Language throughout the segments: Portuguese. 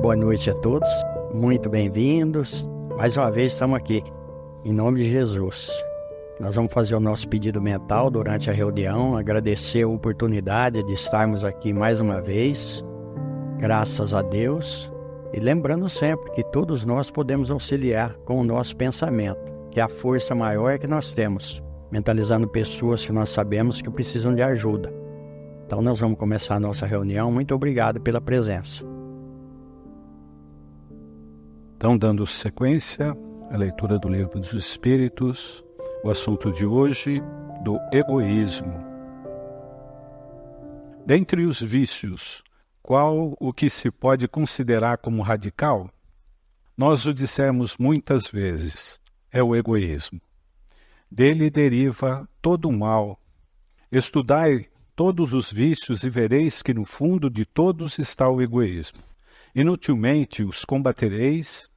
Boa noite a todos, muito bem-vindos. Mais uma vez estamos aqui, em nome de Jesus. Nós vamos fazer o nosso pedido mental durante a reunião, agradecer a oportunidade de estarmos aqui mais uma vez, graças a Deus. E lembrando sempre que todos nós podemos auxiliar com o nosso pensamento, que é a força maior que nós temos, mentalizando pessoas que nós sabemos que precisam de ajuda. Então nós vamos começar a nossa reunião. Muito obrigado pela presença. Então, dando sequência à leitura do Livro dos Espíritos, o assunto de hoje, do egoísmo. Dentre os vícios, qual o que se pode considerar como radical? Nós o dissemos muitas vezes, é o egoísmo. Dele deriva todo o mal. Estudai todos os vícios e vereis que no fundo de todos está o egoísmo. Inutilmente os combatereis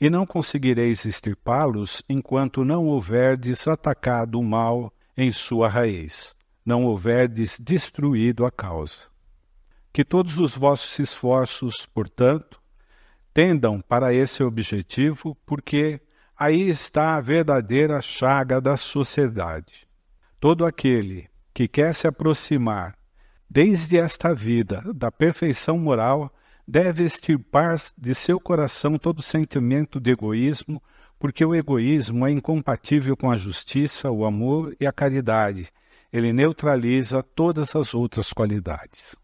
e não conseguireis extirpá-los enquanto não houverdes atacado o mal em sua raiz, não houverdes destruído a causa. Que todos os vossos esforços, portanto, tendam para esse objetivo, porque aí está a verdadeira chaga da sociedade. Todo aquele que quer se aproximar, desde esta vida, da perfeição moral, deve extirpar de seu coração todo sentimento de egoísmo, porque o egoísmo é incompatível com a justiça, o amor e a caridade. Ele neutraliza todas as outras qualidades.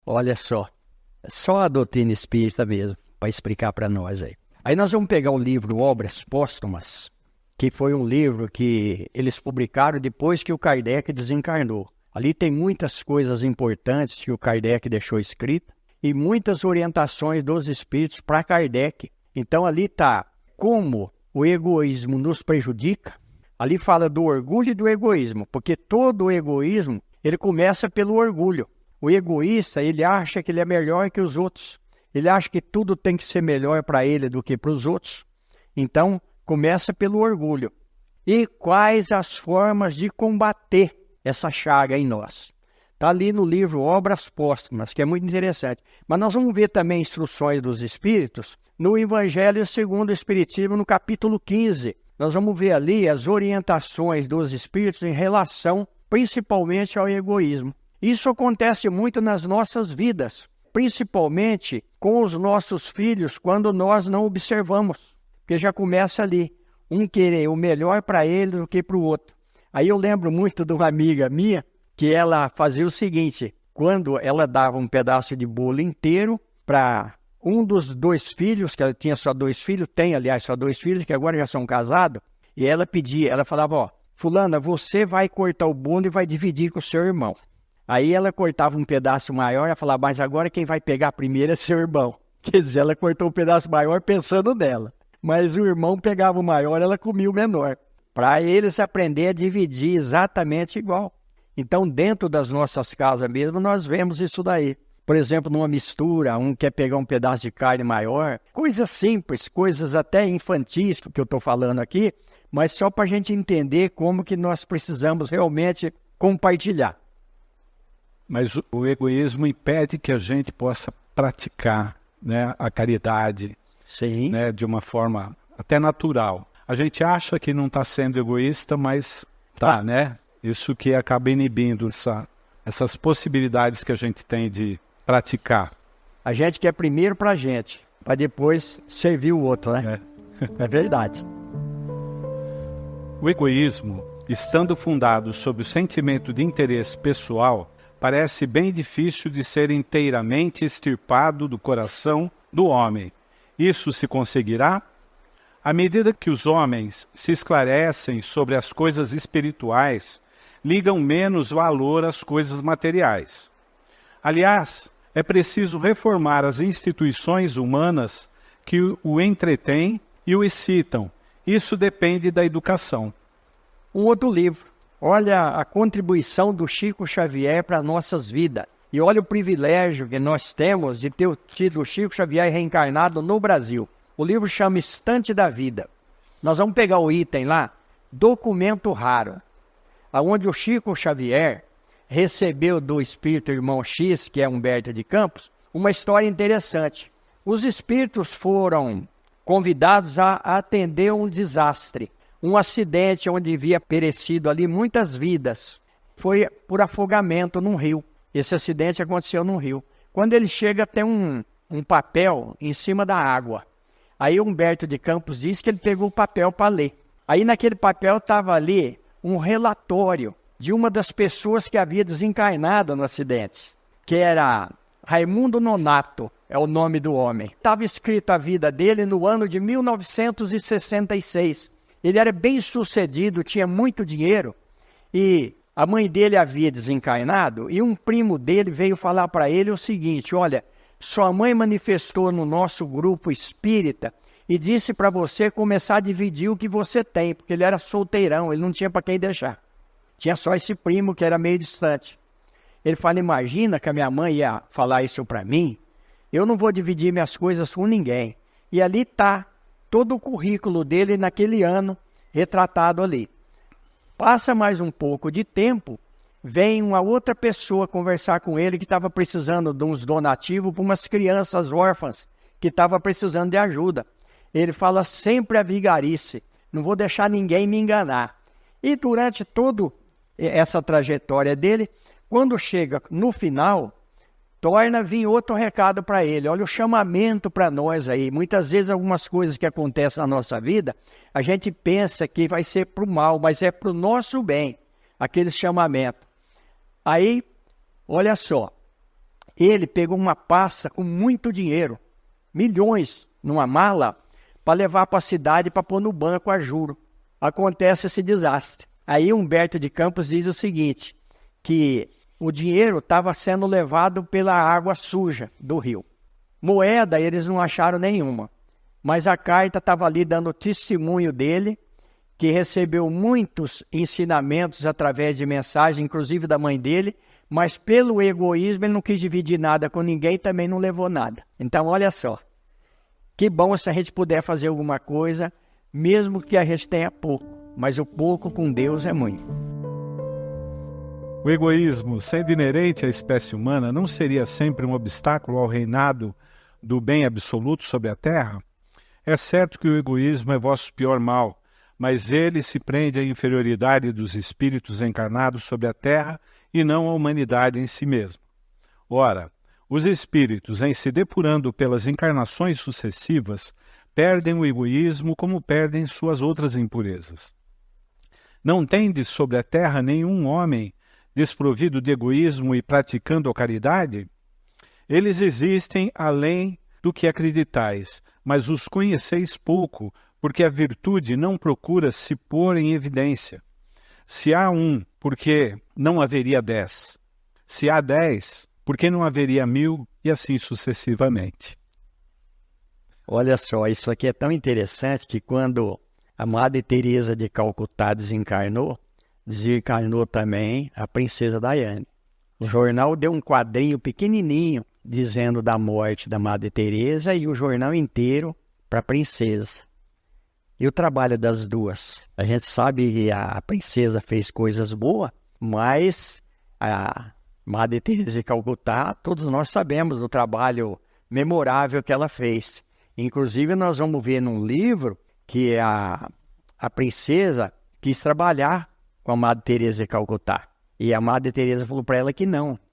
Olha só a doutrina espírita mesmo, para explicar para nós aí. Aí nós vamos pegar o livro Obras Póstumas, que foi um livro que eles publicaram depois que o Kardec desencarnou. Ali tem muitas coisas importantes que o Kardec deixou escrito e muitas orientações dos espíritos para Kardec. Então ali está como o egoísmo nos prejudica. Ali fala do orgulho e do egoísmo, porque todo o egoísmo ele começa pelo orgulho. O egoísta, ele acha que ele é melhor que os outros. Ele acha que tudo tem que ser melhor para ele do que para os outros. Então, começa pelo orgulho. E quais as formas de combater essa chaga em nós? Está ali no livro Obras Póstumas, que é muito interessante. Mas nós vamos ver também instruções dos Espíritos no Evangelho segundo o Espiritismo, no capítulo 15. Nós vamos ver ali as orientações dos Espíritos em relação, principalmente, ao egoísmo. Isso acontece muito nas nossas vidas, principalmente com os nossos filhos, quando nós não observamos. Porque já começa ali, um querer o melhor para ele do que para o outro. Aí eu lembro muito de uma amiga minha, que ela fazia o seguinte, quando ela dava um pedaço de bolo inteiro para um dos dois filhos, que ela tinha só dois filhos, tem aliás só dois filhos, que agora já são casados, e ela pedia, ela falava, ó, fulana, você vai cortar o bolo e vai dividir com o seu irmão. Aí ela cortava um pedaço maior e falava, mas agora quem vai pegar primeiro é seu irmão. Quer dizer, ela cortou um pedaço maior pensando nela. Mas o irmão pegava o maior, ela comia o menor. Para eles aprender a dividir exatamente igual. Então, dentro das nossas casas mesmo, nós vemos isso daí. Por exemplo, numa mistura, um quer pegar um pedaço de carne maior. Coisas simples, coisas até infantis que eu estou falando aqui, mas só para a gente entender como que nós precisamos realmente compartilhar. Mas o egoísmo impede que a gente possa praticar, né, a caridade. Sim. Né, de uma forma até natural. A gente acha que não está sendo egoísta, mas tá, né? Isso que acaba inibindo essas possibilidades que a gente tem de praticar. A gente quer primeiro para a gente, para depois servir o outro, né? É verdade. O egoísmo, estando fundado sobre o sentimento de interesse pessoal, parece bem difícil de ser inteiramente extirpado do coração do homem. Isso se conseguirá? À medida que os homens se esclarecem sobre as coisas espirituais, ligam menos valor às coisas materiais. Aliás, é preciso reformar as instituições humanas que o entretêm e o excitam. Isso depende da educação. Um outro livro. Olha a contribuição do Chico Xavier para nossas vidas. E olha o privilégio que nós temos de ter tido o Chico Xavier reencarnado no Brasil. O livro chama Estante da Vida. Nós vamos pegar o item lá, Documento Raro, onde o Chico Xavier recebeu do espírito irmão X, que é Humberto de Campos, uma história interessante. Os espíritos foram convidados a atender um desastre, um acidente onde havia perecido ali muitas vidas. Foi por afogamento num rio. Esse acidente aconteceu num rio. Quando ele chega, tem um papel em cima da água. Aí Humberto de Campos diz que ele pegou o papel para ler. Aí naquele papel estava ali um relatório de uma das pessoas que havia desencarnado no acidente, que era Raimundo Nonato, é o nome do homem. Estava escrito a vida dele no ano de 1966. Ele era bem sucedido, tinha muito dinheiro, e a mãe dele havia desencarnado, e um primo dele veio falar para ele o seguinte: olha, sua mãe manifestou no nosso grupo espírita e disse para você começar a dividir o que você tem, porque ele era solteirão, ele não tinha para quem deixar. Tinha só esse primo que era meio distante. Ele fala: imagina que a minha mãe ia falar isso para mim, eu não vou dividir minhas coisas com ninguém. E ali está todo o currículo dele naquele ano, retratado ali. Passa mais um pouco de tempo, vem uma outra pessoa conversar com ele que estava precisando de uns donativos para umas crianças órfãs que estavam precisando de ajuda. Ele fala sempre a vigarice, não vou deixar ninguém me enganar. E durante toda essa trajetória dele, quando chega no final, torna a vir outro recado para ele. Olha o chamamento para nós aí. Muitas vezes algumas coisas que acontecem na nossa vida, a gente pensa que vai ser para o mal, mas é para o nosso bem, aquele chamamento. Aí, olha só, ele pegou uma pasta com muito dinheiro, milhões, numa mala, para levar para a cidade para pôr no banco a juro. Acontece esse desastre. Aí Humberto de Campos diz o seguinte, que o dinheiro estava sendo levado pela água suja do rio. Moeda eles não acharam nenhuma, mas a carta estava ali dando testemunho dele, que recebeu muitos ensinamentos através de mensagem, inclusive da mãe dele, mas pelo egoísmo ele não quis dividir nada com ninguém e também não levou nada. Então olha só, que bom se a gente puder fazer alguma coisa, mesmo que a gente tenha pouco, mas o pouco com Deus é muito. O egoísmo, sendo inerente à espécie humana, não seria sempre um obstáculo ao reinado do bem absoluto sobre a Terra? É certo que o egoísmo é vosso pior mal, mas ele se prende à inferioridade dos espíritos encarnados sobre a Terra e não à humanidade em si mesma. Ora, os espíritos, em se depurando pelas encarnações sucessivas, perdem o egoísmo como perdem suas outras impurezas. Não tende sobre a Terra nenhum homem desprovido de egoísmo e praticando a caridade? Eles existem além do que acreditais, mas os conheceis pouco, porque a virtude não procura se pôr em evidência. Se há um, por que não haveria 10? Se há 10, por que não haveria 1000 e assim sucessivamente? Olha só, isso aqui é tão interessante que quando a Madre Teresa de Calcutá desencarnou também a princesa Diane. O jornal deu um quadrinho pequenininho dizendo da morte da Madre Teresa e o jornal inteiro para a princesa. E o trabalho das duas? A gente sabe que a princesa fez coisas boas, mas a Madre Teresa de Calcutá, todos nós sabemos do trabalho memorável que ela fez. Inclusive nós vamos ver num livro que a princesa quis trabalhar com a Madre Teresa de Calcutá. E a Madre Teresa falou para ela que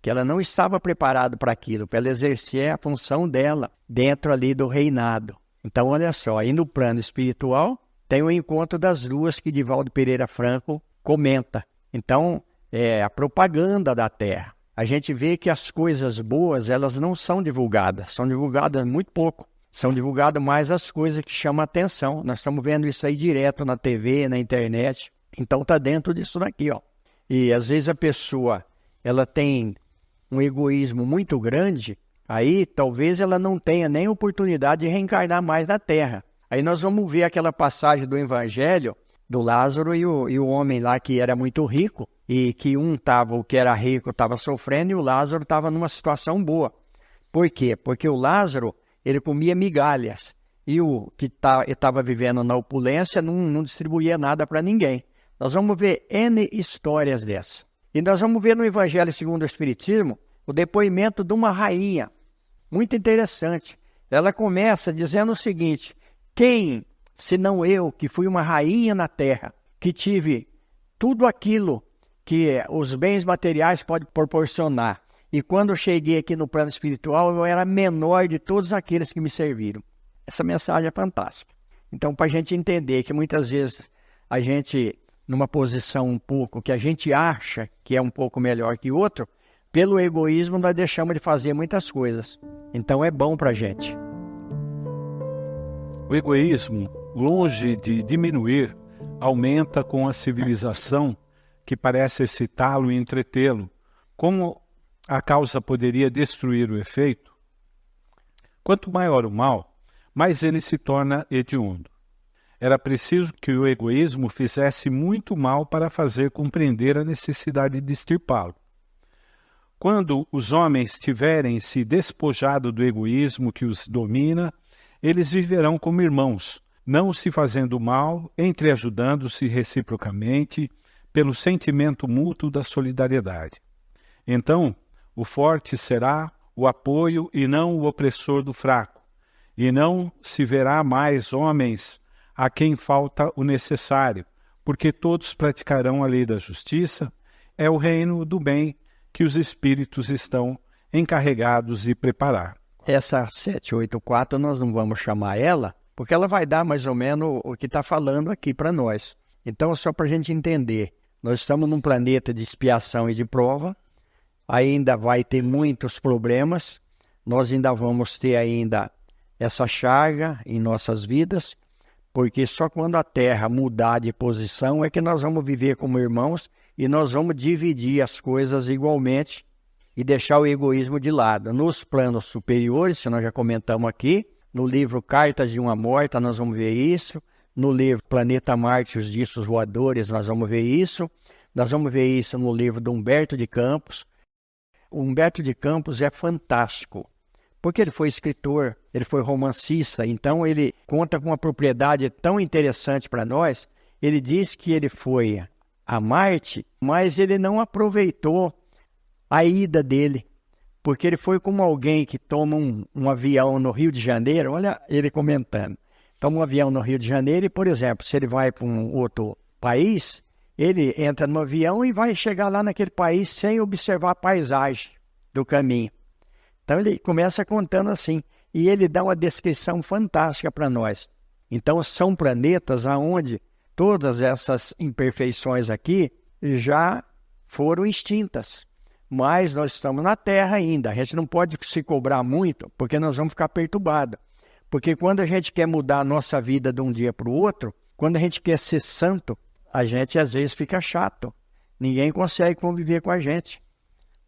ela não estava preparada para aquilo, para ela exercer a função dela dentro ali do reinado. Então, olha só, aí no plano espiritual tem o encontro das duas que Divaldo Pereira Franco comenta. Então, é a propaganda da Terra. A gente vê que as coisas boas, elas não são divulgadas muito pouco. São divulgadas mais as coisas que chamam a atenção. Nós estamos vendo isso aí direto na TV, na internet. Então está dentro disso daqui, ó. E às vezes a pessoa, ela tem um egoísmo muito grande, aí talvez ela não tenha nem oportunidade de reencarnar mais na Terra. Aí nós vamos ver aquela passagem do Evangelho, do Lázaro e o homem lá que era muito rico, e que o que era rico estava sofrendo e o Lázaro estava numa situação boa. Por quê? Porque o Lázaro, ele comia migalhas, e o que estava vivendo na opulência não distribuía nada para ninguém. Nós vamos ver N histórias dessas. E nós vamos ver no Evangelho segundo o Espiritismo o depoimento de uma rainha, muito interessante. Ela começa dizendo o seguinte: quem, senão eu, que fui uma rainha na terra, que tive tudo aquilo que os bens materiais podem proporcionar, e quando eu cheguei aqui no plano espiritual, eu era menor de todos aqueles que me serviram. Essa mensagem é fantástica. Então, para a gente entender que muitas vezes a gente, numa posição um pouco que a gente acha que é um pouco melhor que outro, pelo egoísmo nós deixamos de fazer muitas coisas. Então é bom para a gente. O egoísmo, longe de diminuir, aumenta com a civilização que parece excitá-lo e entretê-lo. Como a causa poderia destruir o efeito? Quanto maior o mal, mais ele se torna hediondo. Era preciso que o egoísmo fizesse muito mal para fazer compreender a necessidade de extirpá-lo. Quando os homens tiverem se despojado do egoísmo que os domina, eles viverão como irmãos, não se fazendo mal, entreajudando-se reciprocamente, pelo sentimento mútuo da solidariedade. Então, o forte será o apoio e não o opressor do fraco, e não se verá mais homens a quem falta o necessário, porque todos praticarão a lei da justiça, é o reino do bem que os espíritos estão encarregados de preparar. Essa 784 nós não vamos chamar ela, porque ela vai dar mais ou menos o que está falando aqui para nós. Então, só para a gente entender, nós estamos num planeta de expiação e de prova, ainda vai ter muitos problemas, nós ainda vamos ter ainda essa chaga em nossas vidas, porque só quando a Terra mudar de posição é que nós vamos viver como irmãos e nós vamos dividir as coisas igualmente e deixar o egoísmo de lado. Nos planos superiores, se nós já comentamos aqui, no livro Cartas de uma Morta nós vamos ver isso, no livro Planeta Marte, os Discos Voadores, nós vamos ver isso, nós vamos ver isso no livro do Humberto de Campos. O Humberto de Campos é fantástico, porque ele foi escritor, ele foi romancista, então ele conta com uma propriedade tão interessante para nós. Ele diz que ele foi a Marte, mas ele não aproveitou a ida dele, porque ele foi como alguém que toma um avião no Rio de Janeiro, olha ele comentando, toma um avião no Rio de Janeiro e, por exemplo, se ele vai para um outro país, ele entra no avião e vai chegar lá naquele país sem observar a paisagem do caminho. Então ele começa contando assim, e ele dá uma descrição fantástica para nós. Então são planetas onde todas essas imperfeições aqui já foram extintas. Mas nós estamos na Terra ainda, a gente não pode se cobrar muito, porque nós vamos ficar perturbados. Porque quando a gente quer mudar a nossa vida de um dia para o outro, quando a gente quer ser santo, a gente às vezes fica chato. Ninguém consegue conviver com a gente.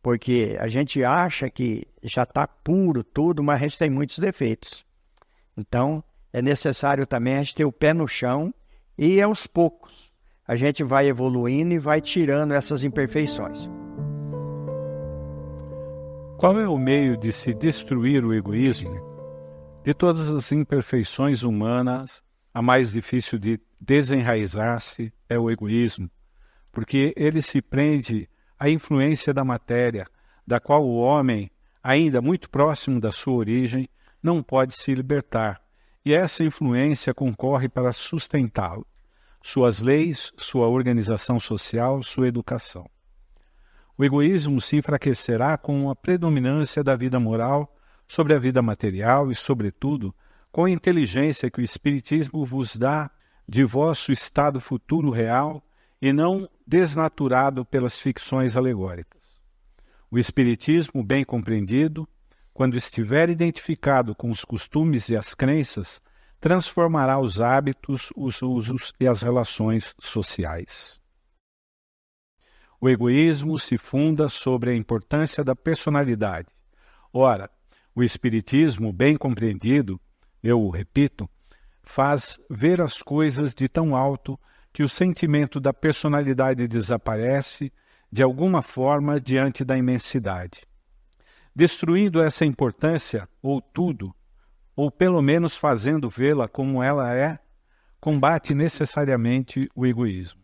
Porque a gente acha que já está puro tudo, mas a gente tem muitos defeitos. Então, é necessário também a gente ter o pé no chão e aos poucos a gente vai evoluindo e vai tirando essas imperfeições. Qual é o meio de se destruir o egoísmo? De todas as imperfeições humanas, a mais difícil de desenraizar-se é o egoísmo, porque ele se prende à influência da matéria, da qual o homem, ainda muito próximo da sua origem, não pode se libertar, e essa influência concorre para sustentá-lo, suas leis, sua organização social, sua educação. O egoísmo se enfraquecerá com a predominância da vida moral sobre a vida material e, sobretudo, com a inteligência que o Espiritismo vos dá de vosso estado futuro real e não desnaturado pelas ficções alegóricas. O Espiritismo, bem compreendido, quando estiver identificado com os costumes e as crenças, transformará os hábitos, os usos e as relações sociais. O egoísmo se funda sobre a importância da personalidade. Ora, o Espiritismo, bem compreendido, eu o repito, faz ver as coisas de tão alto que o sentimento da personalidade desaparece, de alguma forma, diante da imensidade. Destruindo essa importância, ou tudo, ou pelo menos fazendo vê-la como ela é, combate necessariamente o egoísmo.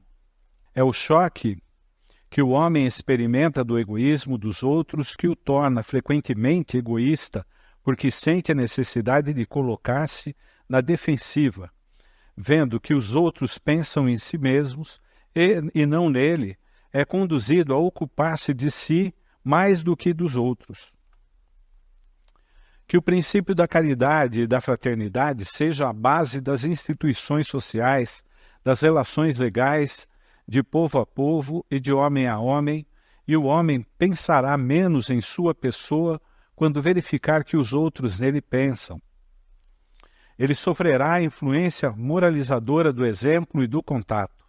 É o choque que o homem experimenta do egoísmo dos outros que o torna frequentemente egoísta porque sente a necessidade de colocar-se na defensiva, vendo que os outros pensam em si mesmos e não nele, é conduzido a ocupar-se de si mais do que dos outros. Que o princípio da caridade e da fraternidade seja a base das instituições sociais, das relações legais, de povo a povo e de homem a homem, e o homem pensará menos em sua pessoa quando verificar que os outros nele pensam. Ele sofrerá a influência moralizadora do exemplo e do contato.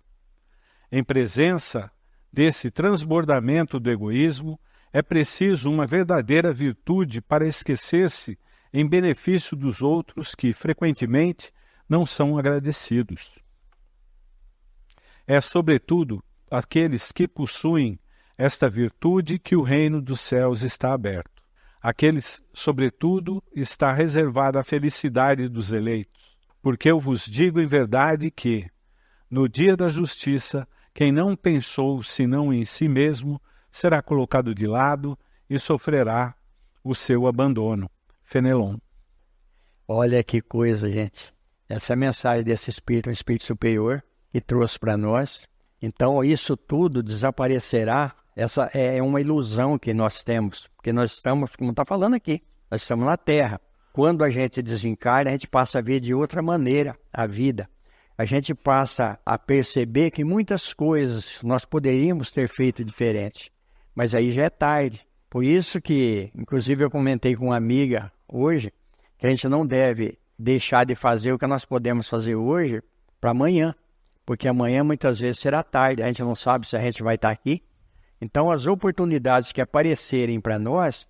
Em presença desse transbordamento do egoísmo, é preciso uma verdadeira virtude para esquecer-se em benefício dos outros que, frequentemente, não são agradecidos. É, sobretudo, aqueles que possuem esta virtude que o reino dos céus está aberto. Aqueles, sobretudo, está reservada a felicidade dos eleitos, porque eu vos digo em verdade que, no dia da justiça, quem não pensou senão em si mesmo, será colocado de lado e sofrerá o seu abandono. Fenelon. Olha que coisa, gente. Essa é a mensagem desse espírito, um espírito superior, que trouxe para nós. Então, isso tudo desaparecerá. Essa é uma ilusão que nós temos, porque nós estamos, como está falando aqui, nós estamos na Terra. Quando a gente desencarna, a gente passa a ver de outra maneira a vida. A gente passa a perceber que muitas coisas nós poderíamos ter feito diferente, mas aí já é tarde. Por isso que, inclusive, eu comentei com uma amiga hoje, que a gente não deve deixar de fazer o que nós podemos fazer hoje para amanhã, porque amanhã muitas vezes será tarde, a gente não sabe se a gente vai estar aqui. Então, as oportunidades que aparecerem para nós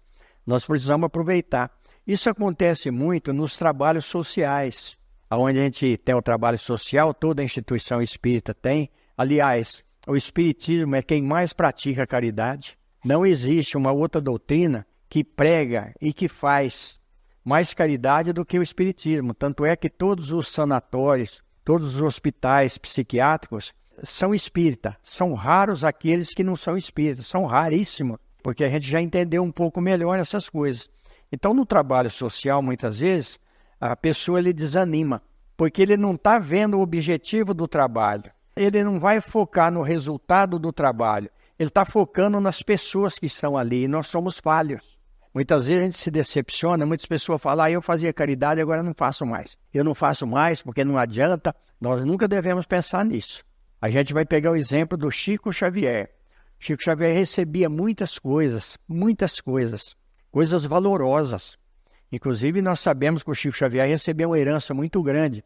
precisamos aproveitar. Isso acontece muito nos trabalhos sociais, onde a gente tem o trabalho social, toda a instituição espírita tem. Aliás, o espiritismo é quem mais pratica a caridade. Não existe uma outra doutrina que prega e que faz mais caridade do que o espiritismo. Tanto é que todos os sanatórios, todos os hospitais psiquiátricos são espíritas. São raros aqueles que não são espíritas, são raríssimos, porque a gente já entendeu um pouco melhor essas coisas. Então, no trabalho social, muitas vezes, a pessoa ele desanima, porque ele não está vendo o objetivo do trabalho. Ele não vai focar no resultado do trabalho. Ele está focando nas pessoas que estão ali, e nós somos falhos. Muitas vezes a gente se decepciona, muitas pessoas falam, eu fazia caridade, agora não faço mais. Eu não faço mais porque não adianta. Nós nunca devemos pensar nisso. A gente vai pegar o exemplo do Chico Xavier. Chico Xavier recebia muitas coisas valorosas. Inclusive, nós sabemos que o Chico Xavier recebeu uma herança muito grande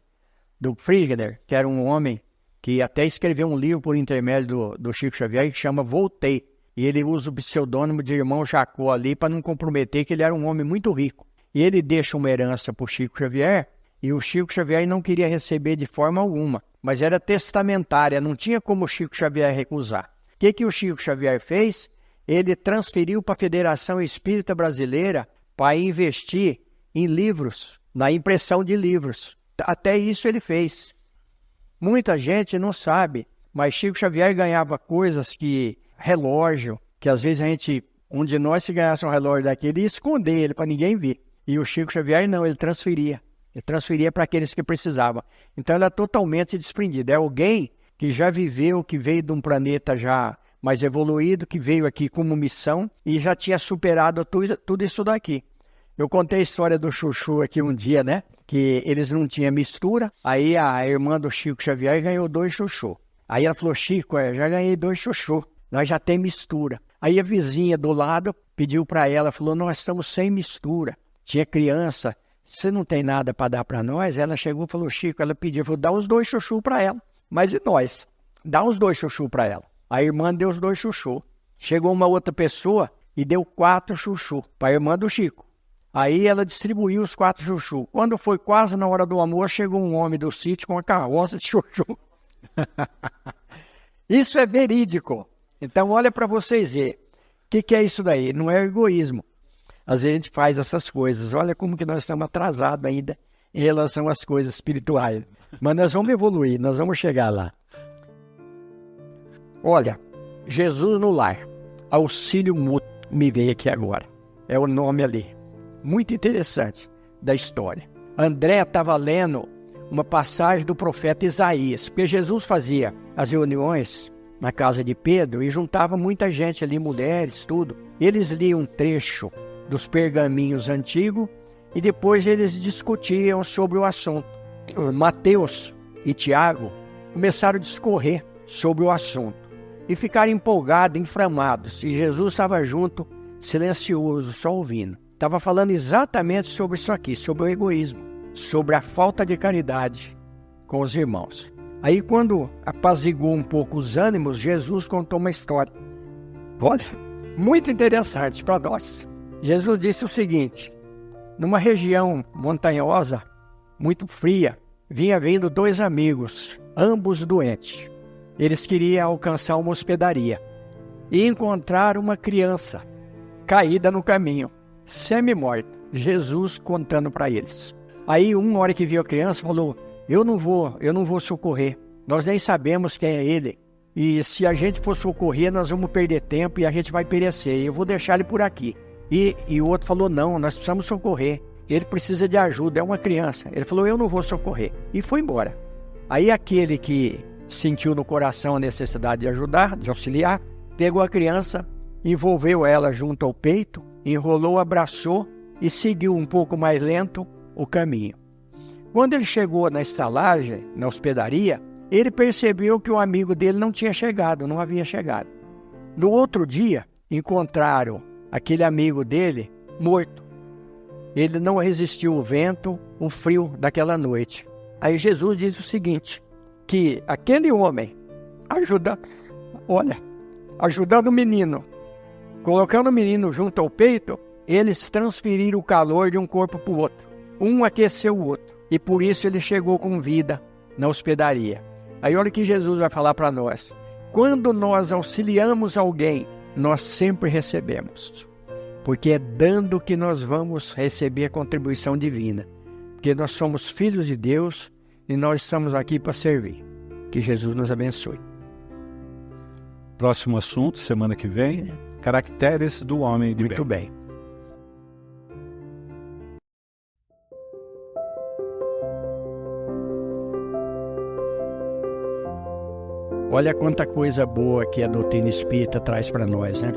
do Friedner, que era um homem que até escreveu um livro por intermédio do Chico Xavier que chama Voltei. E ele usa o pseudônimo de irmão Jacó ali para não comprometer que ele era um homem muito rico. E ele deixa uma herança para o Chico Xavier e o Chico Xavier não queria receber de forma alguma, mas era testamentária, não tinha como o Chico Xavier recusar. O que o Chico Xavier fez? Ele transferiu para a Federação Espírita Brasileira para investir em livros, na impressão de livros. Até isso ele fez. Muita gente não sabe, mas Chico Xavier ganhava coisas relógio, que às vezes um de nós se ganhasse um relógio daquele, ia esconder ele para ninguém ver. E o Chico Xavier não, ele transferia. Ele transferia para aqueles que precisavam. Então ele é totalmente desprendido. É alguém que já viveu, que veio de um planeta já mais evoluído, que veio aqui como missão e já tinha superado tudo isso daqui. Eu contei a história do Chuchu aqui um dia, né? Que eles não tinham mistura. Aí a irmã do Chico Xavier ganhou 2 Chuchu. Aí ela falou, Chico, eu já ganhei 2 Chuchu. Nós já tem mistura. Aí a vizinha do lado pediu para ela, falou, nós estamos sem mistura. Tinha criança, você não tem nada para dar para nós? Ela chegou e falou, Chico, ela pediu, falou, dá os 2 Chuchu para ela. Mas e nós? Dá os 2 Chuchu para ela. A irmã deu os 2 Chuchu. Chegou uma outra pessoa e deu 4 Chuchu para a irmã do Chico. Aí ela distribuiu os 4 Chuchu. Quando foi quase na hora do almoço, chegou um homem do sítio com uma carroça de Chuchu. Isso é verídico. Então, olha para vocês verem. O que é isso daí? Não é egoísmo. Às vezes a gente faz essas coisas. Olha como que nós estamos atrasados ainda em relação às coisas espirituais. Mas nós vamos evoluir, nós vamos chegar lá. Olha, Jesus no lar. Auxílio mútuo me veio aqui agora. É o nome ali. muito interessante da história. André estava lendo uma passagem do profeta Isaías, porque Jesus fazia as reuniões na casa de Pedro e juntava muita gente ali, mulheres, tudo. Eles liam um trecho dos pergaminhos antigos e depois eles discutiam sobre o assunto. Mateus e Tiago começaram a discorrer sobre o assunto e ficaram empolgados, inflamados. E Jesus estava junto, silencioso, só ouvindo. Estava falando exatamente sobre isso aqui, sobre o egoísmo, sobre a falta de caridade com os irmãos. Aí, quando apaziguou um pouco os ânimos, Jesus contou uma história. Olha, muito interessante para nós. Jesus disse o seguinte: numa região montanhosa, muito fria, vinha vindo 2 amigos, ambos doentes. Eles queriam alcançar uma hospedaria e encontraram uma criança caída no caminho, semi-morta. Jesus contando para eles. Aí, na hora que viu a criança, falou: eu não vou socorrer. Nós nem sabemos quem é ele. E se a gente for socorrer, nós vamos perder tempo e a gente vai perecer. Eu vou deixar ele por aqui. E o outro falou: não, nós precisamos socorrer. Ele precisa de ajuda, é uma criança. Ele falou: eu não vou socorrer. E foi embora. Aí aquele que sentiu no coração a necessidade de ajudar, de auxiliar, pegou a criança, envolveu ela junto ao peito, enrolou, abraçou e seguiu um pouco mais lento o caminho. Quando ele chegou na estalagem, na hospedaria, ele percebeu que o amigo dele não tinha chegado, não havia chegado. No outro dia, encontraram aquele amigo dele morto. Ele não resistiu ao vento, o frio daquela noite. Aí Jesus diz o seguinte, que aquele homem, ajudando o menino, colocando o menino junto ao peito, eles transferiram o calor de um corpo para o outro. Um aqueceu o outro. E por isso ele chegou com vida na hospedaria. Aí olha o que Jesus vai falar para nós. Quando nós auxiliamos alguém, nós sempre recebemos. Porque é dando que nós vamos receber a contribuição divina. Porque nós somos filhos de Deus e nós estamos aqui para servir. Que Jesus nos abençoe. Próximo assunto, semana que vem, caracteres do homem de bem. Muito bem. Olha quanta coisa boa que a doutrina espírita traz para nós, né?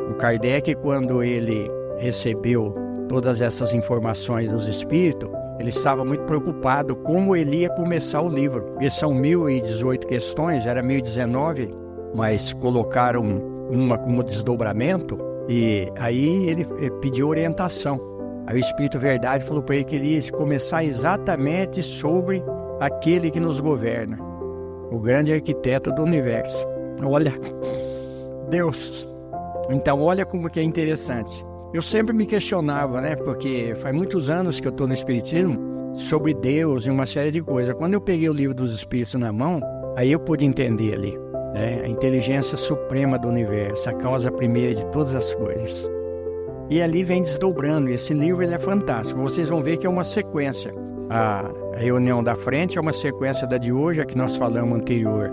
O Kardec, quando ele recebeu todas essas informações dos espíritos, ele estava muito preocupado como ele ia começar o livro. Porque são 1018 questões, era 1019, mas colocaram uma como desdobramento, e aí ele pediu orientação. Aí o Espírito Verdade falou para ele que ele ia começar exatamente sobre aquele que nos governa, o grande arquiteto do universo. Olha, Deus. Então, olha como que é interessante. Eu sempre me questionava, né? Porque faz muitos anos que eu estou no Espiritismo, sobre Deus e uma série de coisas. Quando eu peguei o livro dos Espíritos na mão, aí eu pude entender ali, né? A inteligência suprema do universo, a causa primeira de todas as coisas. E ali vem desdobrando. Esse livro ele é fantástico. Vocês vão ver que é uma sequência. A reunião da frente é uma sequência da de hoje, a que nós falamos anterior.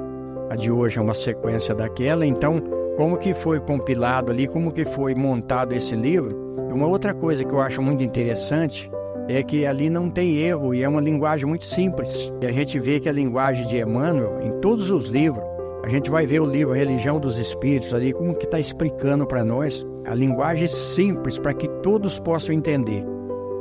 A de hoje é uma sequência daquela. Então, como que foi compilado ali, como que foi montado esse livro. Uma outra coisa que eu acho muito interessante é que ali não tem erro e é uma linguagem muito simples. E a gente vê que a linguagem de Emmanuel, em todos os livros, a gente vai ver o livro Religião dos Espíritos ali, como que está explicando para nós a linguagem simples para que todos possam entender.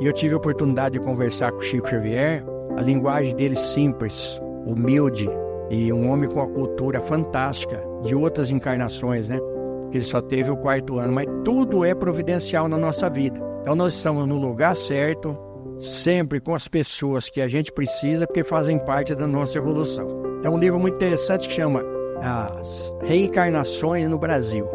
E eu tive a oportunidade de conversar com o Chico Xavier, a linguagem dele simples, humilde, e um homem com uma cultura fantástica, de outras encarnações, né? Que ele só teve o 4º ano, mas tudo é providencial na nossa vida. Então nós estamos no lugar certo, sempre com as pessoas que a gente precisa, porque fazem parte da nossa evolução. É um livro muito interessante que chama As Reencarnações no Brasil.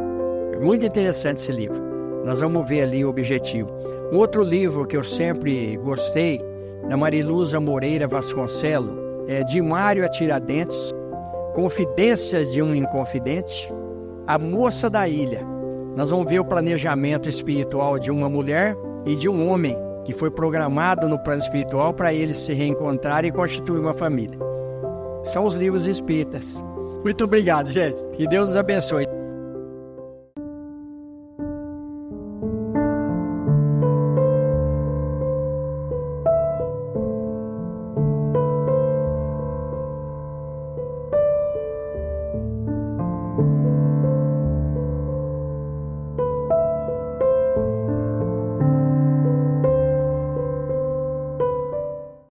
É muito interessante esse livro. Nós vamos ver ali o objetivo. Um outro livro que eu sempre gostei, da Mariluza Moreira Vasconcelos, é de Mário Tiradentes, Confidências de um Inconfidente, A Moça da Ilha. Nós vamos ver o planejamento espiritual de uma mulher e de um homem que foi programado no plano espiritual para eles se reencontrarem e constituir uma família. São os livros espíritas. Muito obrigado, gente. Que Deus nos abençoe.